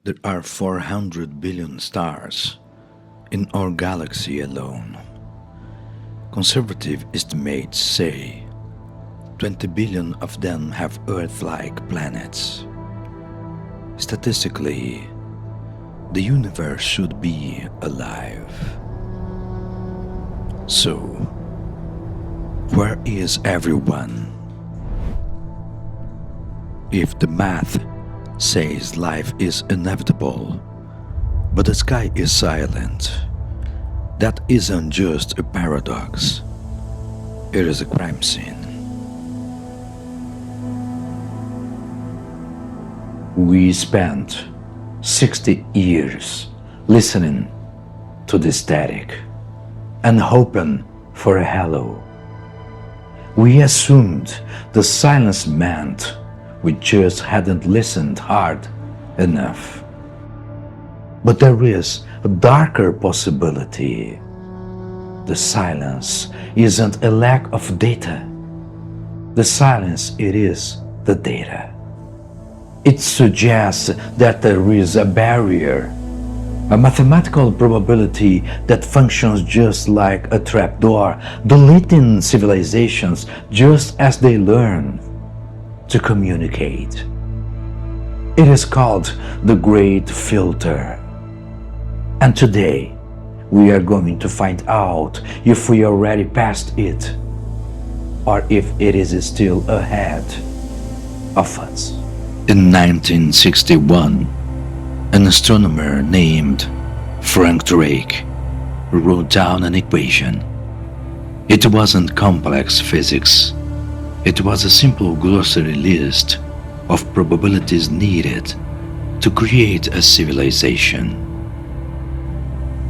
There are 400 billion stars in our galaxy alone. Conservative estimates say 20 billion of them have Earth-like planets. Statistically, the universe should be alive. So, where is everyone? If the math says life is inevitable, but the sky is silent, that isn't just a paradox, it is a crime scene. We spent 60 years listening to the static and hoping for a hello. We assumed the silence meant we just hadn't listened hard enough. But there is a darker possibility. The silence isn't a lack of data. The silence, it is the data. It suggests that there is a barrier, a mathematical probability that functions just like a trapdoor, deleting civilizations just as they learn to communicate. It is called the Great Filter. And today, we are going to find out if we already passed it, or if it is still ahead of us. In 1961, an astronomer named Frank Drake wrote down an equation. It wasn't complex physics. It was a simple glossary list of probabilities needed to create a civilization.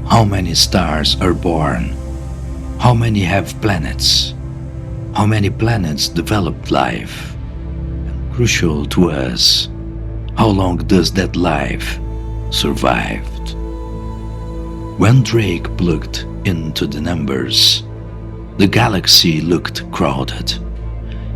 How many stars are born? How many have planets? How many planets developed life? And crucial to us, how long does that life survive? When Drake plugged into the numbers, the galaxy looked crowded.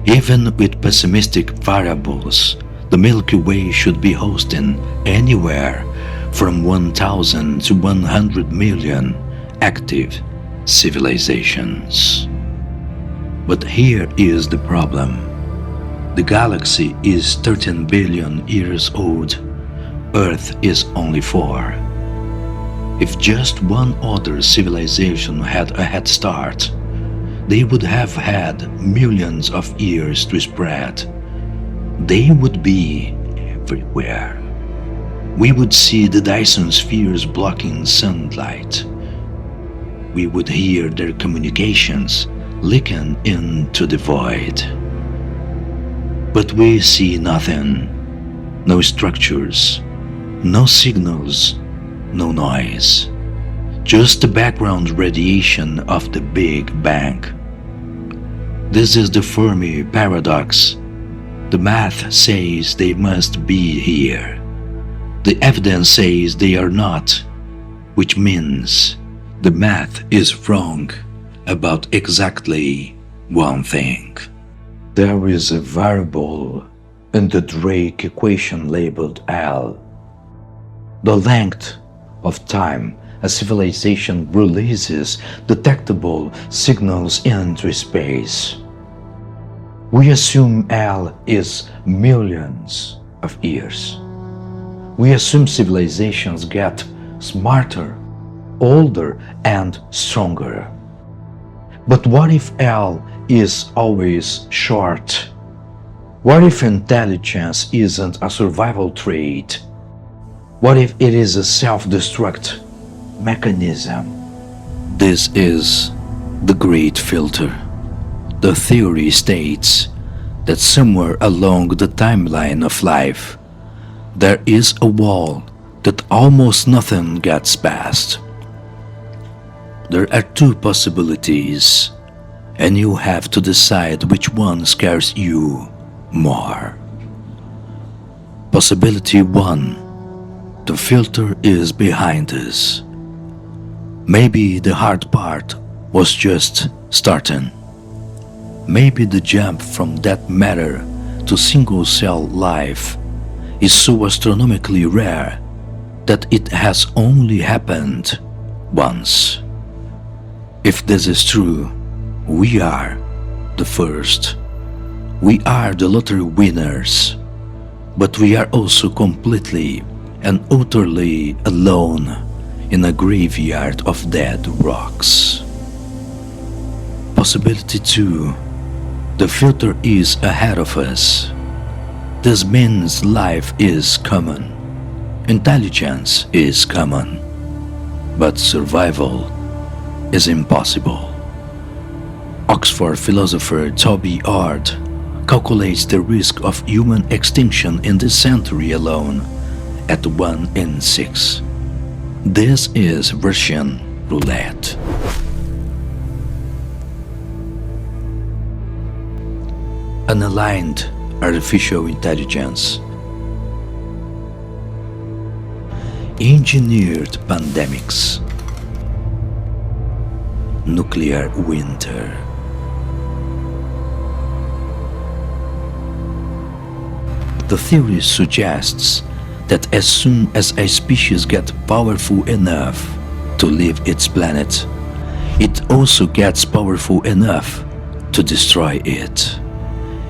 Even with pessimistic variables, the Milky Way should be hosting anywhere from 1,000 to 100 million active civilizations. But here is the problem. The galaxy is 13 billion years old. Earth is only 4. If just one other civilization had a head start, they would have had millions of years to spread. They would be everywhere. We would see the Dyson spheres blocking sunlight. We would hear their communications leaking into the void. But we see nothing. No structures, no signals, no noise. Just the background radiation of the Big Bang. This is the Fermi Paradox. The math says they must be here. The evidence says they are not, which means the math is wrong about exactly one thing. There is a variable in the Drake equation labeled L. The length of time a civilization releases detectable signals into space. We assume L is millions of years. We assume civilizations get smarter, older, and stronger. But what if L is always short? What if intelligence isn't a survival trait? What if it is a self-destruct mechanism? This is the Great Filter. The theory states that somewhere along the timeline of life, there is a wall that almost nothing gets past. There are two possibilities, and you have to decide which one scares you more. Possibility 1. The filter is behind us. Maybe the hard part was just starting. Maybe the jump from that matter to single-cell life is so astronomically rare that it has only happened once. If this is true, we are the first. We are the lottery winners, but we are also completely and utterly alone in a graveyard of dead rocks. Possibility 2. The filter is ahead of us. This means life is common. Intelligence is common. But survival is impossible. Oxford philosopher Toby Ard calculates the risk of human extinction in this century alone at 1 in 6. This is Russian roulette. Unaligned artificial intelligence. Engineered pandemics. Nuclear winter. The theory suggests that as soon as a species gets powerful enough to leave its planet, it also gets powerful enough to destroy it.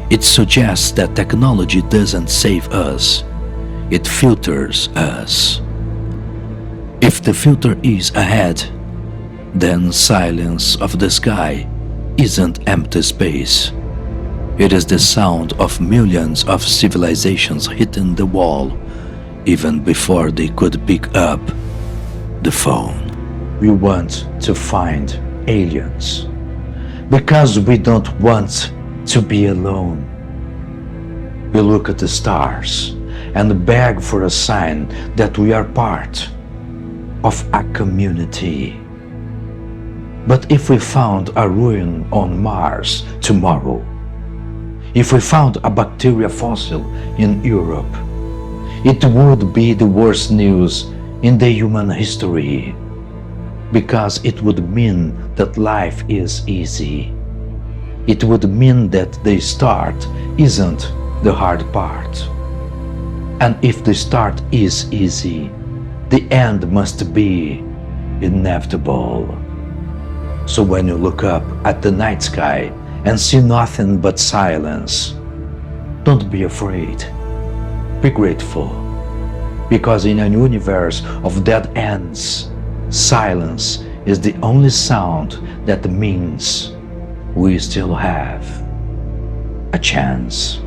It suggests that technology doesn't save us, it filters us. If the filter is ahead, then silence of the sky isn't empty space. It is the sound of millions of civilizations hitting the wall even before they could pick up the phone. We want to find aliens because we don't want to be alone. We look at the stars and beg for a sign that we are part of a community. But if we found a ruin on Mars tomorrow, if we found a bacteria fossil in Europe, it would be the worst news in the human history, because it would mean that life is easy. It would mean that the start isn't the hard part. And if the start is easy, the end must be inevitable. So when you look up at the night sky and see nothing but silence, don't be afraid. Be grateful, because in a universe of dead ends, silence is the only sound that means we still have a chance.